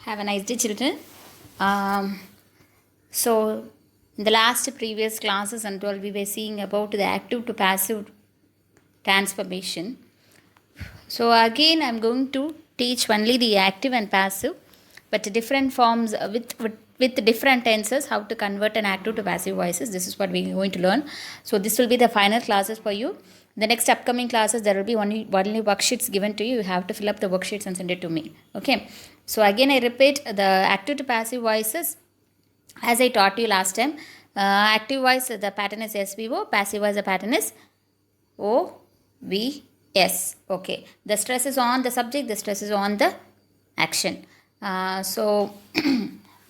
Have a nice day, children. So, in the last previous classes and all, we were seeing about the active to passive transformation. So, again, I'm going to teach only the active and passive, but different forms with different tenses, how to convert an active to passive voices. This is what we're going to learn. So, this will be the final classes for you. The next upcoming classes, there will be only worksheets given to you. You have to fill up the worksheets and send it to me. Okay. So again, I repeat the active to passive voices as I taught you last time. Active voice, the pattern is SVO. Passive voice, the pattern is OVS. Okay. The stress is on the subject. The stress is on the action. So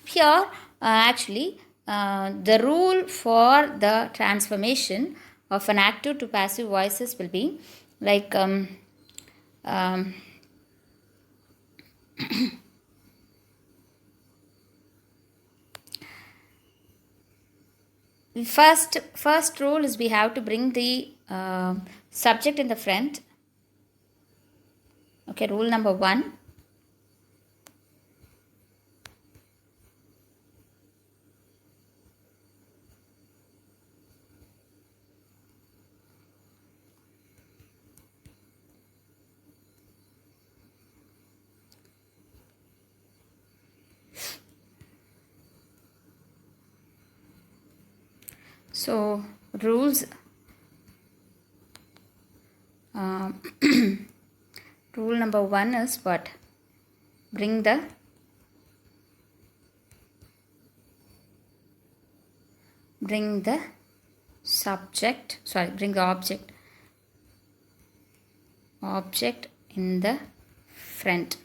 here, actually, the rule for the transformation of an active to passive voices will be like first rule is we have to bring the subject in the front. Okay, rule number 1. So, rules, rule number 1 is what? Bring the subject, bring the object in the front.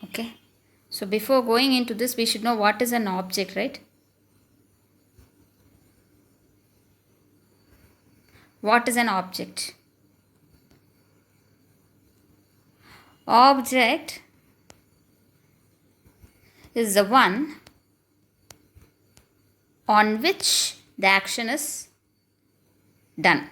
Okay. So, before going into this, we should know what is an object, right? What is an object? Object is the one on which the action is done.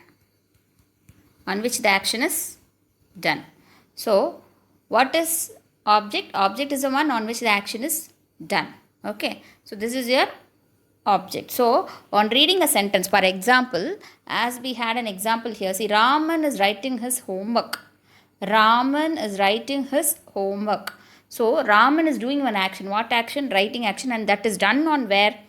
So, what is object? Object is the one on which the action is done. Okay. So, this is your object. So, on reading a sentence, for example, as we had an example here, see, Raman is writing his homework. So, Raman is doing one action. What action? Writing action, and that is done on where?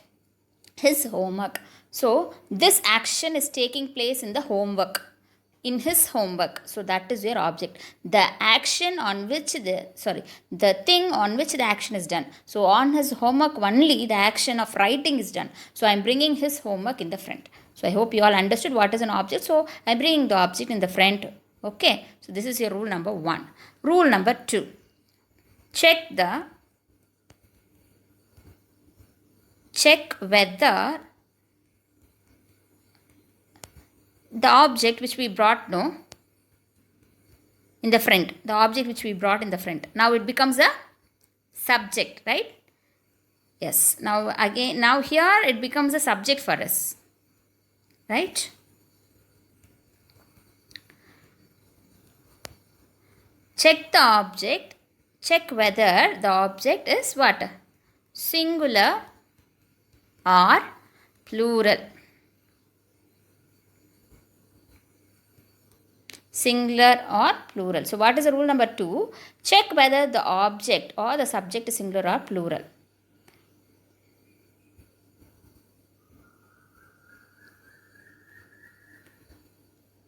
His homework. So, this action is taking place in the homework. In his homework. So, that is your object. The action on which the thing on which the action is done. So, on his homework only the action of writing is done. So, I am bringing his homework in the front. So, I hope you all understood what is an object. So, I am bringing the object in the front. Okay. So, this is your rule number 1. Rule number 2. Check whether the object which we brought in the front. The object which we brought in the front. Now it becomes a subject, right? Yes. Now here it becomes a subject for us. Right? Check the object. Check whether the object is what? Singular or plural. Singular or plural. So, what is the rule number 2? Check whether the object or the subject is singular or plural.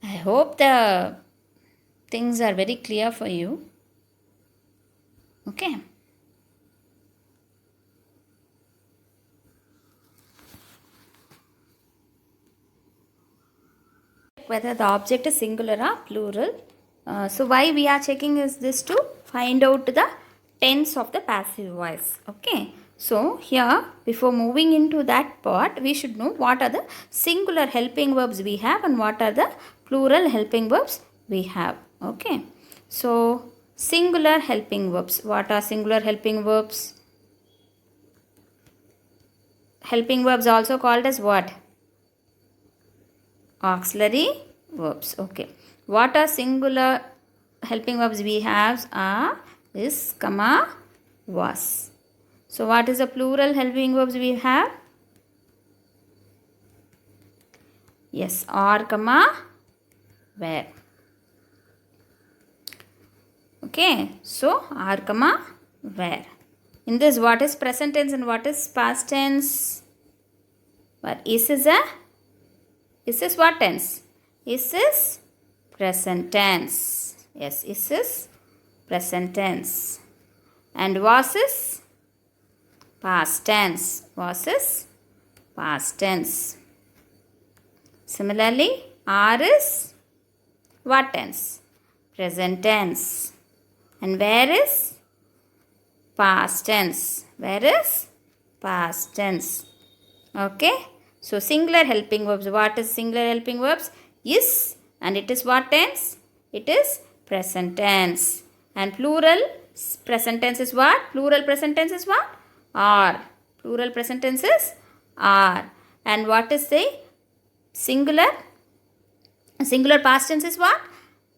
I hope the things are very clear for you. Okay. Whether the object is singular or plural. So, why we are checking is this to find out the tense of the passive voice. Okay. So, here before moving into that part, we should know what are the singular helping verbs we have and what are the plural helping verbs we have. Okay. So, singular helping verbs. What are singular helping verbs? Helping verbs also called as what? Auxiliary verbs. Okay. What are singular helping verbs we have are is, comma, was. So what is the plural helping verbs we have? Yes, are, comma, were. Okay, so are, comma, were. In this, what is present tense and what is past tense? But is what tense? Is present tense. Yes, is present tense. And was is past tense. Was is past tense. Similarly, are is what tense? Present tense. And where is past tense? Where is past tense? Okay. So singular helping verbs. What is singular helping verbs? Is, and it is what tense? It is present tense. And plural present tense is what? Plural present tense is what? Are. Plural present tense is are. And what is the singular? Singular past tense is what?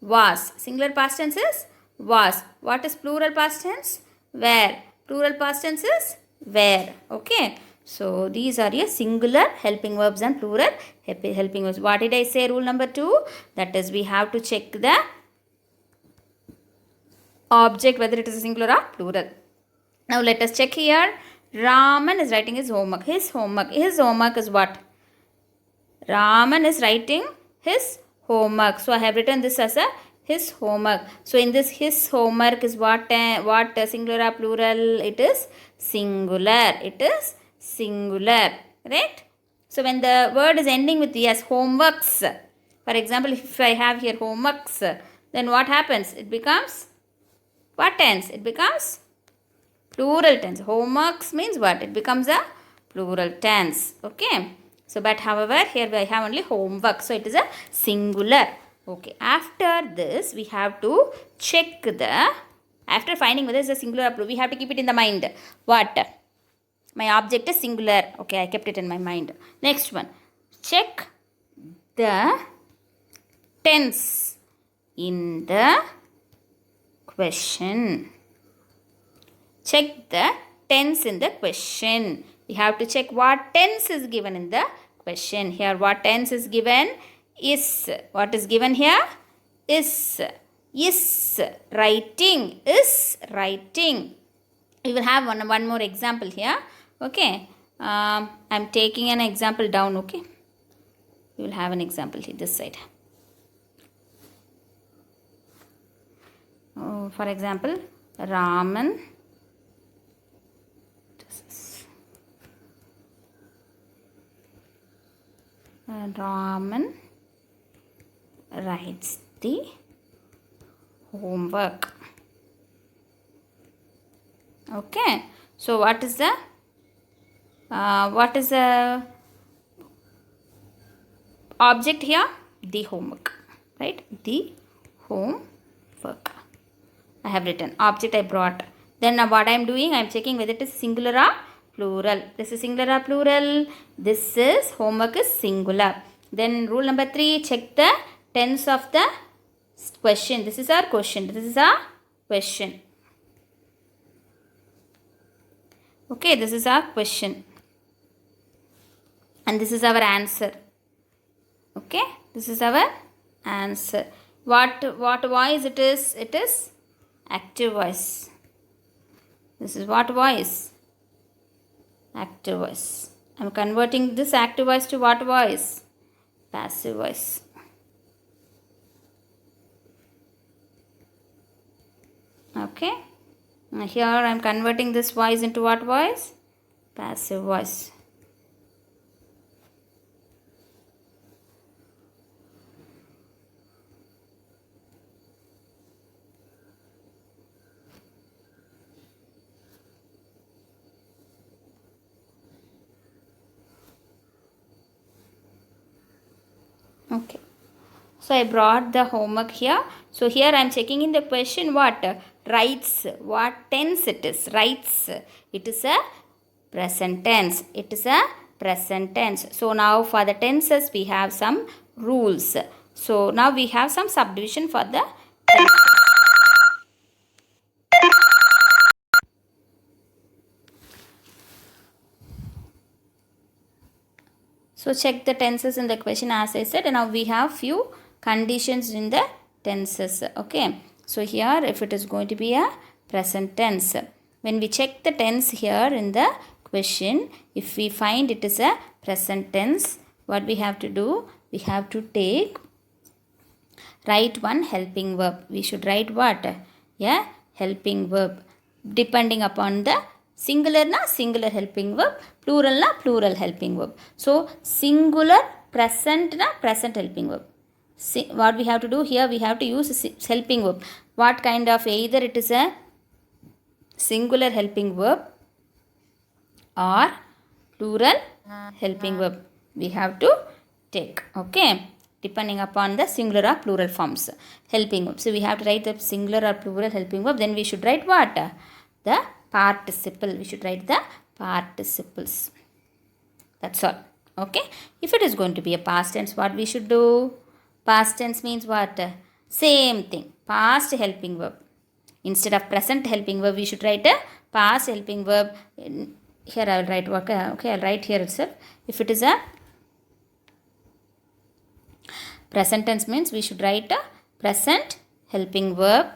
Was. Singular past tense is was. What is plural past tense? Were. Plural past tense is were. Okay. So these are your singular helping verbs and plural helping verbs. What did I say? Rule number 2. That is, we have to check the object whether it is a singular or plural. Now let us check here. Raman is writing his homework. His homework. His homework is what? Raman is writing his homework. So I have written this as a his homework. So in this his homework is what singular or plural? It is singular. It is singular. Right? So when the word is ending with yes, homeworks. For example, if I have here homeworks, then what happens? It becomes what tense? It becomes plural tense. Homeworks means what? It becomes a plural tense. Okay. So, but however, here we have only homework. So, it is a singular. Okay. After this, we have to check after finding whether it is a singular or plural, we have to keep it in the mind. What? My object is singular. Okay, I kept it in my mind. Next one. Check the tense in the question. Check the tense in the question. We have to check what tense is given in the question. Here what tense is given? Is. What is given here? Is. Is writing. Is writing. We will have one more example here. Okay. I'm taking an example down. Okay. We will have an example here this side. For example, Raman. Raman writes the homework. Okay. So what is the object here? The homework. Right? The homework. I have written. Object I brought. Then what I am doing, I am checking whether it is singular or plural. This is singular or plural. This is homework is singular. Then rule number 3, check the tense of the question. This is our question. This is our question. Okay, this is our question. And this is our answer. Okay, this is our answer. What voice it is? It is active voice. This is what voice? Active voice. I am converting this active voice to what voice? Passive voice. Okay. Now here I am converting this voice into what voice? Passive voice. Okay. So I brought the homework here. So here I am checking in the question what? Writes. What tense it is? Writes. It is a present tense. It is a present tense. So now for the tenses we have some rules. So now we have some subdivision for the tenses. So check the tenses in the question as I said. And now we have few conditions in the tenses. Okay. So here if it is going to be a present tense. When we check the tense here in the question, if we find it is a present tense, what we have to do? We have to write one helping verb. We should write what? A helping verb. Depending upon the singular na singular helping verb, plural na plural helping verb. So singular present na present helping verb. What we have to do here, we have to use helping verb. What kind of, either it is a singular helping verb or plural helping verb. We have to take. Okay. Depending upon the singular or plural forms. Helping verb. So we have to write the singular or plural helping verb. Then we should write what? The participle. We should write the participles. That's all. Okay. If it is going to be a past tense, what we should do? Past tense means what? Same thing. Past helping verb. Instead of present helping verb, we should write a past helping verb. Here I will write, okay, I'll write here itself. If it is a present tense means we should write a present helping verb.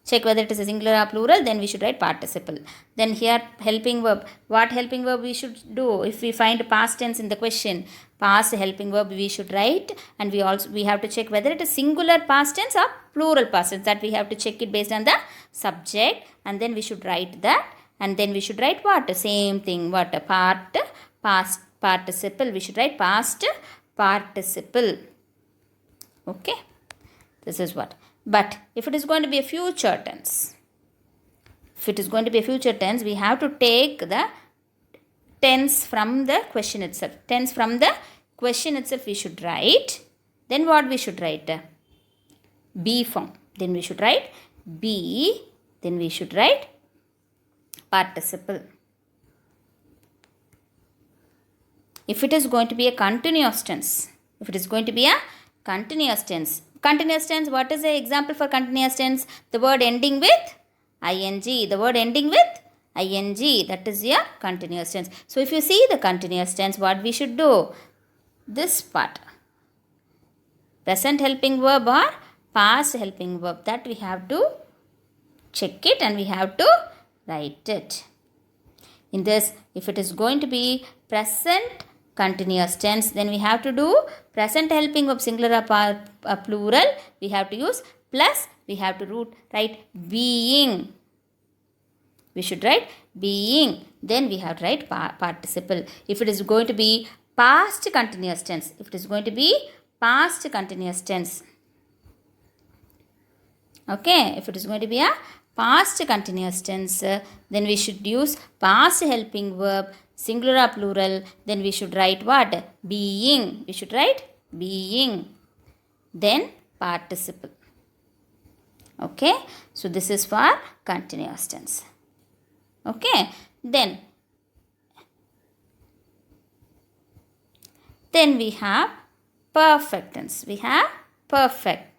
Check whether it is a singular or plural, then we should write participle. Then here helping verb. What helping verb we should do? If we find past tense in the question, past helping verb we should write, and we have to check whether it is singular past tense or plural past tense. That we have to check it based on the subject, and then we should write that, and then we should write what? Same thing. What? Past participle. We should write past participle. Okay. This is what. But if it is going to be a future tense, we have to take the tense from the question itself. Tense from the question itself we should write. Then what we should write? Be form. Then we should write be. Then we should write participle. If it is going to be a continuous tense, continuous tense, what is the example for continuous tense? The word ending with ing. The word ending with ing. That is your continuous tense. So if you see the continuous tense, what we should do? This part. Present helping verb or past helping verb. That we have to check it and we have to write it. In this, if it is going to be present continuous tense, then we have to do present helping verb singular or plural. We have to use plus, we have to write being. We should write being. Then we have to write participle. If it is going to be past continuous tense, okay, if it is going to be a past continuous tense, then we should use past helping verb singular or plural. Then we should write what? Being. We should write being. Then participle. Okay. So this is for continuous tense. Okay. Then we have perfect tense. We have perfect.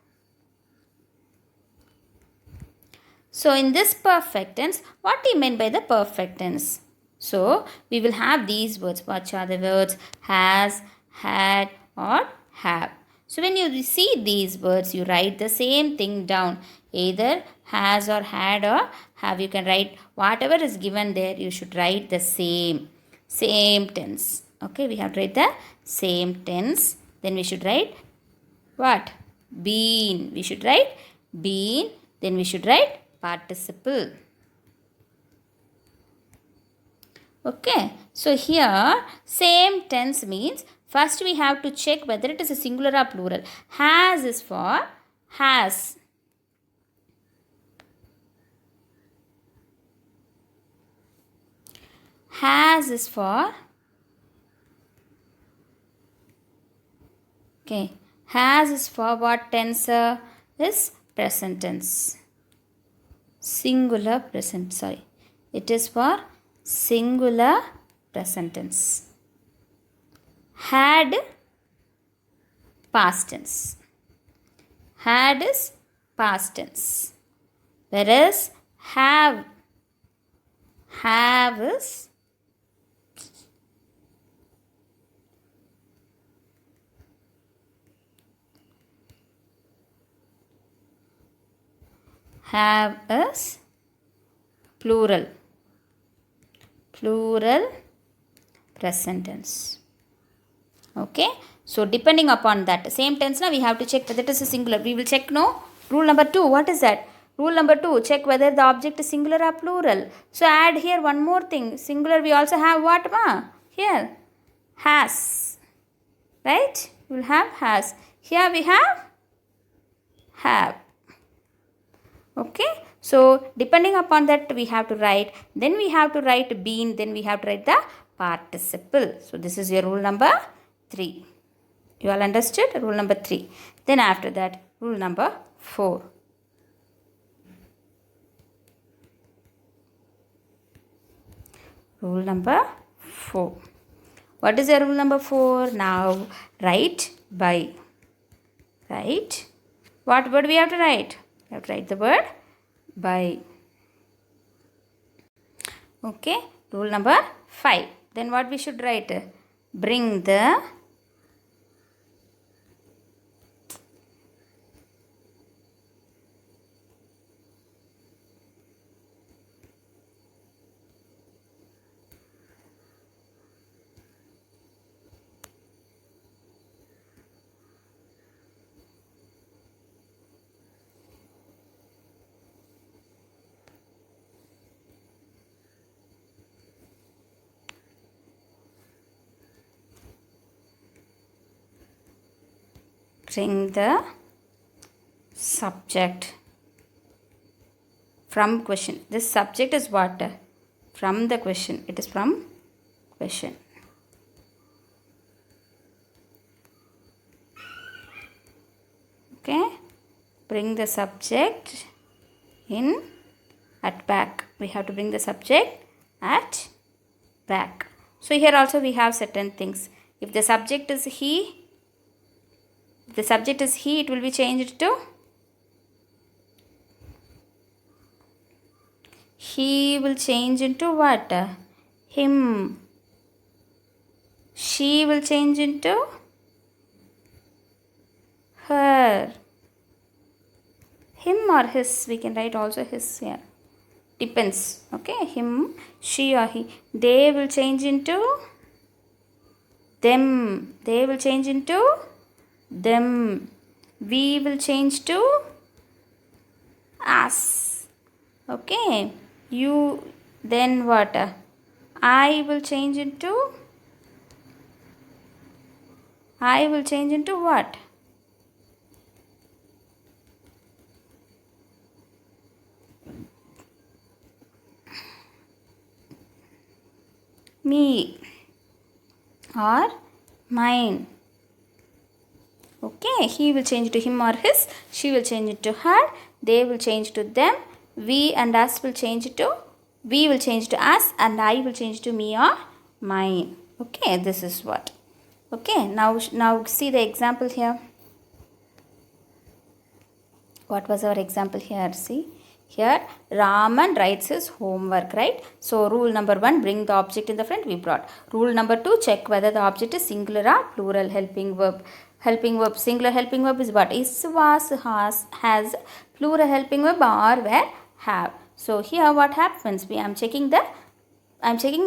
So in this perfect tense, what do you mean by the perfect tense? So we will have these words. What are the words? Has, had, or have. So when you see these words, you write the same thing down. Either has or had or have. You can write whatever is given there. You should write the same tense. Okay, we have to write the same tense. Then we should write what? Been. We should write been. Then we should write participle. Okay, so here same tense means first we have to check whether it is a singular or plural. Has is for has. Has is for, okay, has is for what tense? Is present tense. Singular present, sorry. It is for singular present tense. Had, past tense. Had is past tense. Whereas have is Have is plural. Plural present tense. Okay. So depending upon that same tense now we have to check whether it is a singular. We will check no. Rule number 2. What is that? Rule number 2. Check whether the object is singular or plural. So add here one more thing. Singular we also have what ma? Here. Has. Right? We will have has. Here we have. Okay. So depending upon that we have to write. Then we have to write been. Then we have to write the participle. So this is your rule number 3. You all understood? Rule number 3. Then after that, rule number 4. Rule number 4. What is your rule number 4? Now, write by. Right? What word we have to write? We have to write the word by. Okay. Rule number 5. Then what we should write? Bring the subject from question. This subject is what? From the question. It is from question. Okay. Bring the subject in at back. We have to bring the subject at back. So here also we have certain things. If the subject is he, it will be changed to he will change into what? Him. She will change into her. Him or his, we can write also his here. Depends. Okay, him, she or he. They will change into them. They will change into them. We will change to us. Okay. You, then what? I will change into what? Me or mine. Okay, he will change to him or his, she will change it to her, they will change to them, we and us will change to us, and I will change to me or mine. Okay, this is what. Okay, now see the example here. What was our example here? See. Here, Raman writes his homework, right? So, rule number 1, bring the object in the front, we brought. Rule number 2, check whether the object is singular or plural helping verb. Helping verb, singular helping verb is what? Is, was, has. Plural helping verb are, were, have. So, here what happens? I am checking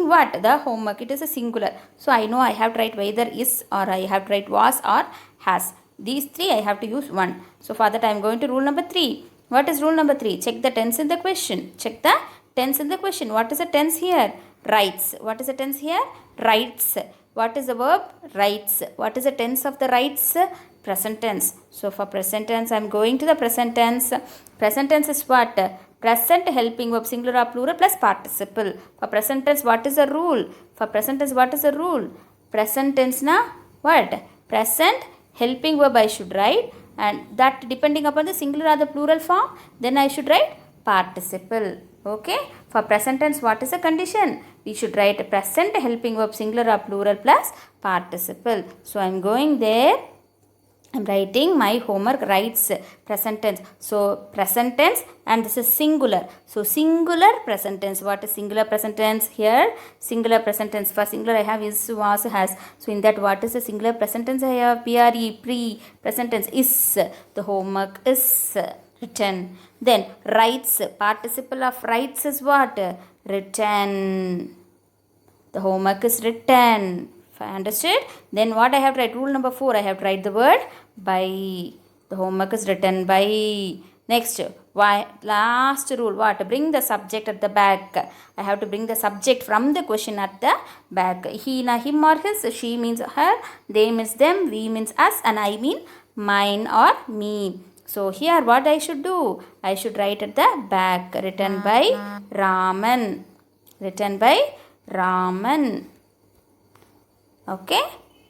what? The homework. It is a singular. So, I know I have to write either is or I have to write was or has. These 3 I have to use 1. So, for that I am going to rule number 3. What is rule number 3? Check the tense in the question. Check the tense in the question. What is the tense here? Writes. What is the tense here? Writes. What is the verb? Writes. What is the tense of the writes? Present tense. So for present tense, I am going to the present tense. Present tense is what? Present helping verb, singular or plural plus participle. For present tense, what is the rule? For present tense, what is the rule? Present tense na what? Present helping verb I should write, and that depending upon the singular or the plural form, then I should write participle. Okay. For present tense, what is the condition? We should write present helping verb, singular or plural plus participle. So I am going there. I am writing my homework writes present tense. So present tense, and this is singular. So singular present tense. What is singular present tense? Here singular present tense. For singular I have is, was, has. So in that, what is the singular present tense? I have pre present tense is. The homework is. Written. Then writes, participle of writes is what? Written. The homework is written. Understood? Then what I have to write? Rule number 4. I have to write the word by. The homework is written by. Next, why? Last rule. What? Bring the subject at the back. I have to bring the subject from the question at the back. He, him or his. She means her. They means them. We means us. And I mean mine or me. So here what I should do? I should write at the back. Written by Raman. Written by Raman. Okay,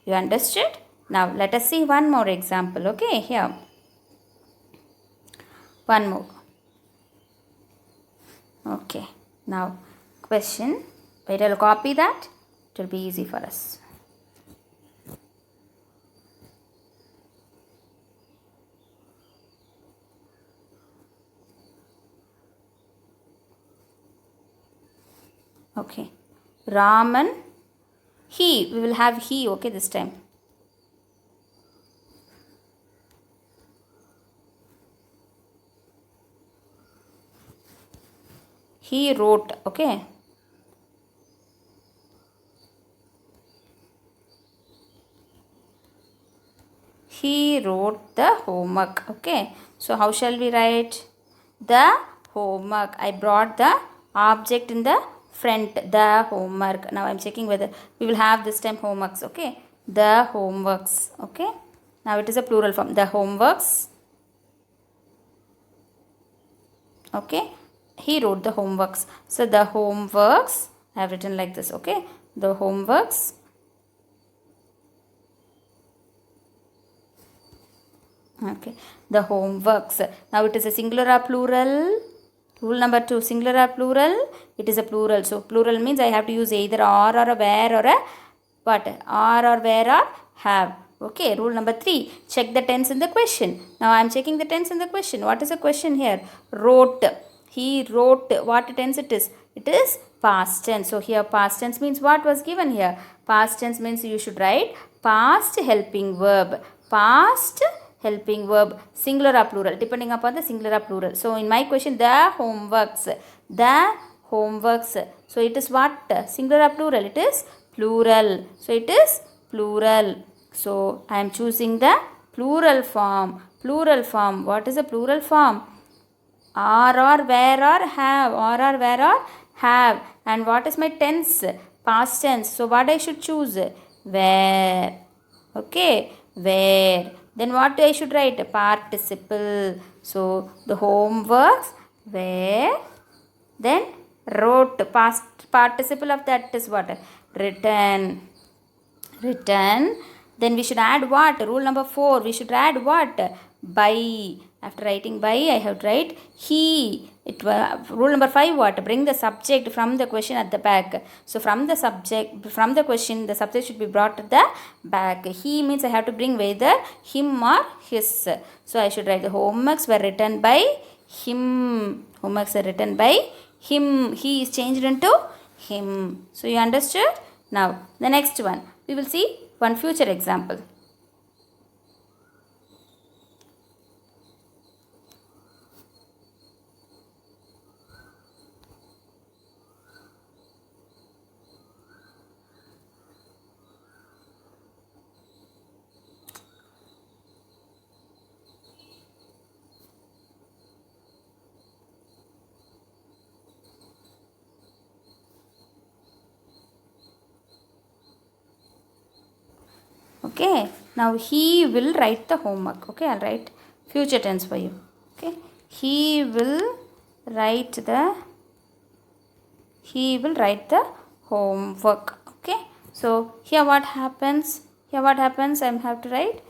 you understood? Now let us see one more example. Okay, here. One more. Okay, now question. Wait, I'll copy that. It will be easy for us. Okay, Raman. He, we will have he, okay, this time. He wrote, okay. He wrote the homework, okay. So how shall we write? The homework. I brought the object in the front, the homework. Now I am checking whether we will have this time homeworks, okay. The homeworks, okay. Now it is a plural form. The homeworks, okay. He wrote the homeworks. So the homeworks, I have written like this, okay. The homeworks. Okay. The homeworks. Now it is a singular or plural? Rule number 2, singular or plural? It is a plural. So plural means I have to use either or a where or a what? Or where or have. Okay. Rule number 3, check the tense in the question. Now I am checking the tense in the question. What is the question here? Wrote. He wrote. What tense it is? It is past tense. So here past tense means what was given here? Past tense means you should write past helping verb. Past helping verb, singular or plural, depending upon the singular or plural. So in my question, the homeworks. The homeworks. So it is what? Singular or plural? It is plural. So it is plural. So I am choosing the plural form. Plural form. What is a plural form? Are or where or have. Or where or have. And what is my tense? Past tense. So what I should choose? Where. Okay. Where. Then what I should write? Participle. So the homeworks were then wrote. Past participle of that is what? Written. Written. Then we should add what? Rule number 4. We should add what? By. After writing by, I have to write he. Rule number 5 what? Bring the subject from the question at the back. So from the subject, from the question, the subject should be brought at the back. He means I have to bring whether him or his. So I should write the homeworks were written by him. Homeworks are written by him. He is changed into him. So you understood? Now the next one. We will see one future example. Okay, now he will write the homework. Okay, I'll write future tense for you. Okay, he will write the homework. Okay, so here what happens? Here what happens? I have to write.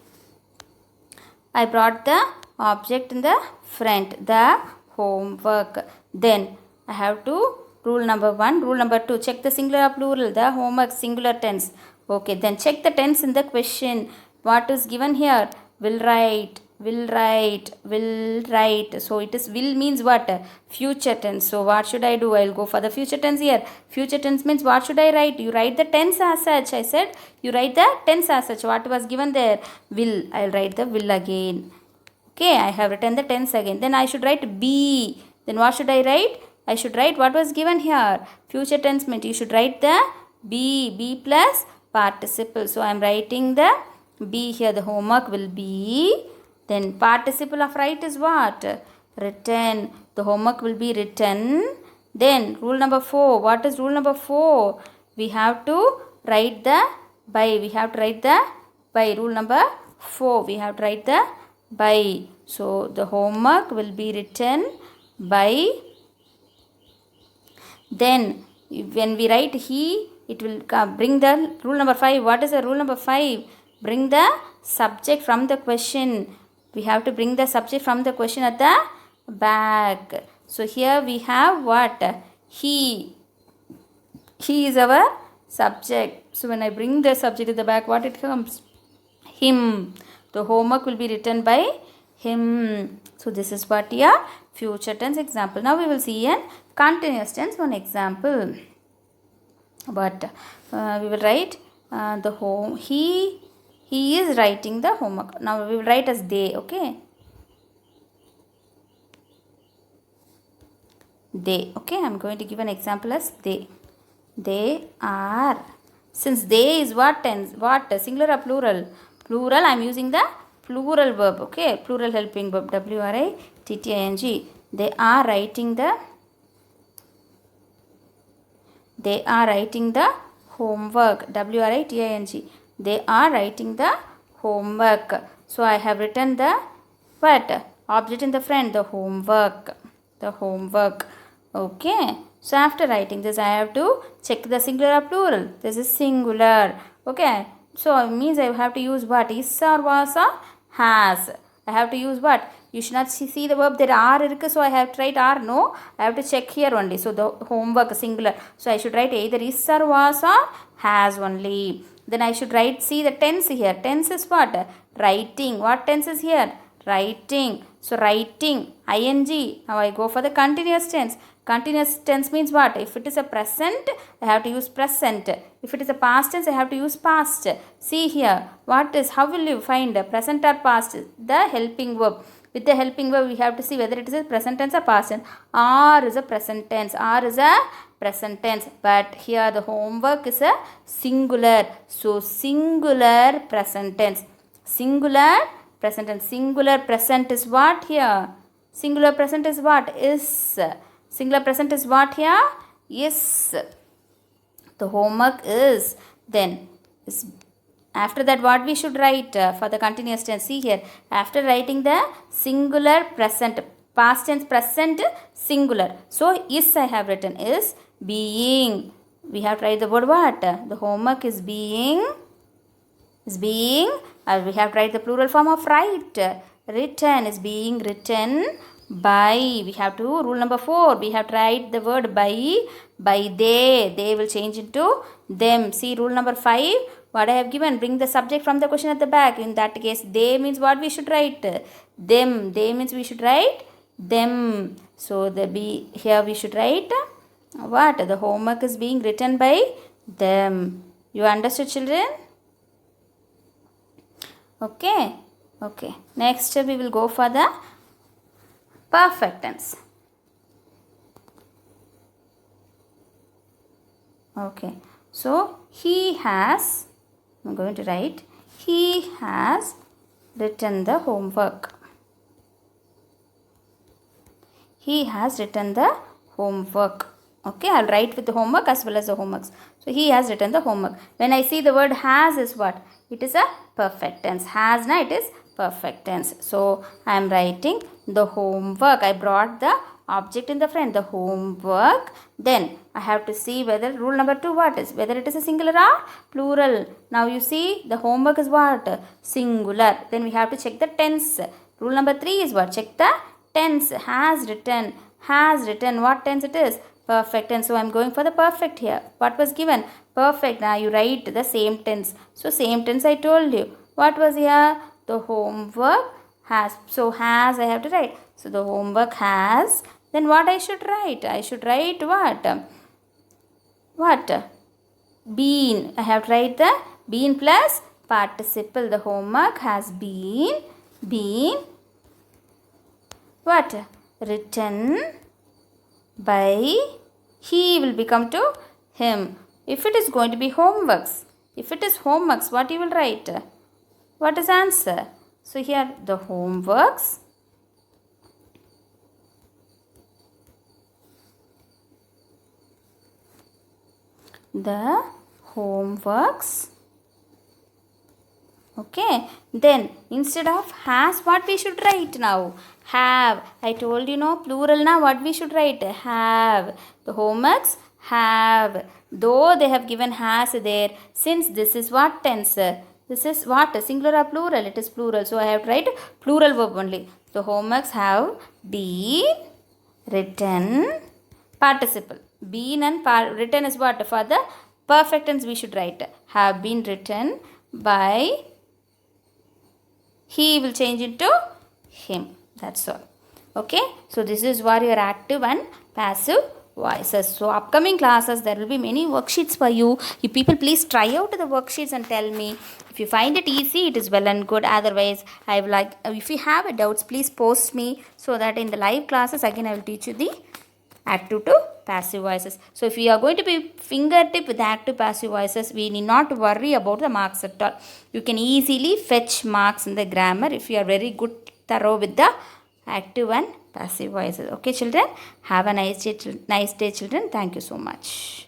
I brought the object in the front, the homework. Then I have to rule number 1, rule number 2. Check the singular or plural, the homework singular tense. Okay, then check the tense in the question. What is given here? Will write, will write, will write. So it is will means what? Future tense. So what should I do? I will go for the future tense here. Future tense means what should I write? You write the tense as such. I said you write the tense as such. What was given there? Will. I will write the will again. Okay, I have written the tense again. Then I should write be. Then what should I write? I should write what was given here. Future tense meant you should write the be plus participle. So I am writing the be here. The homework will be. Then participle of write is what? Written. The homework will be written. Then rule number 4. What is rule number 4? We have to write the by. We have to write the by. Rule number 4. We have to write the by. So the homework will be written by. Then when we write he, it will bring the rule number 5. What is the rule number 5? Bring the subject from the question. We have to bring the subject from the question at the back. So here we have what? He. He is our subject. So when I bring the subject at the back, what it comes? Him. The homework will be written by him. So this is what your future tense example. Now we will see a continuous tense one example. But we will write the home. He is writing the homework. Now we will write as they. Okay. They. Okay. I am going to give an example as they. They are. Since they is what tense? What? Singular or plural? Plural. I am using the plural verb. Okay. Plural helping verb. WRITTING. They are writing the. They are writing the homework. WRITING. They are writing the homework. So I have written the what? Object in the front. The homework. The homework. Okay. So after writing this, I have to check the singular or plural. This is singular. Okay. So it means I have to use what? Is or was or has. I have to use what? You should not see the verb that are irukku. So I have to write are. No. I have to check here only. So the homework singular. So I should write either is or was or has only. Then I should write, see the tense here. Tense is what? Writing. What tense is here? Writing. So writing. ING. Now I go for the continuous tense. Continuous tense means what? If it is a present, I have to use present. If it is a past tense, I have to use past. See here. What is, how will you find present or past? The helping verb. With the helping verb, we have to see whether it is a present tense or past tense. Are is a present tense. Are is a present tense. But here the homework is a singular. So singular present tense. Singular present tense. Singular present is what here? Singular present is what? Is. Singular present is what here? Is. The homework is. Then is. After that, what we should write for the continuous tense? See here. After writing the singular present, past tense present singular. So is I have written is being. We have to write the word what? The homework is being. Is being. We have to write the plural form of write. Written is being written by. We have to, rule number 4, we have to write the word by they. They will change into them. See rule number 5, what I have given, bring the subject from the question at the back. In that case, they means what we should write? Them. They means we should write them. So the be, here we should write what? The homework is being written by them. You understood, children? Okay. Okay. Next we will go for the perfect tense. Okay. So he has, I'm going to write, he has written the homework. He has written the homework. Okay, I'll write with the homework as well as the homeworks. So he has written the homework. When I see the word has is what? It is a perfect tense. Has na, it is perfect tense. So I am writing the homework. I brought the object in the front, the homework. Then I have to see whether rule number 2 what is, whether it is a singular or plural. Now you see the homework is what? Singular. Then we have to check the tense. Rule number 3 is what? Check the tense. Has written. Has written. What tense it is? Perfect tense. So I am going for the perfect here. What was given? Perfect. Now you write the same tense. So same tense I told you. What was here? The homework has. So has I have to write. So the homework has. Then what I should write? I should write what? What? Been. I have to write the been plus participle. The homework has been what? Written by, he will become to him. If it is going to be homeworks, if it is homeworks, what you will write? What is answer? So here the homeworks, the homeworks. Okay, then instead of has, what we should write now? Have. I told you, no, plural now, what we should write? Have. The homeworks have. Though they have given has there, since this is what tense? This is what? Singular or plural? It is plural. So I have to write plural verb only. The homeworks have been written. Participle. Been and written is what? For the perfect tense we should write. Have been written by, he will change into him. That's all. Okay. So this is what your active and passive voices. So upcoming classes there will be many worksheets for you. You people please try out the worksheets and tell me. If you find it easy, it is well and good. Otherwise, I will like, if you have doubts, please post me, so that in the live classes again I will teach you the active to passive voices. So if you are going to be fingertip with active passive voices, we need not worry about the marks at all. You can easily fetch marks in the grammar if you are very good thorough with the active and passive voices. Okay children, have a nice day children. Thank you so much.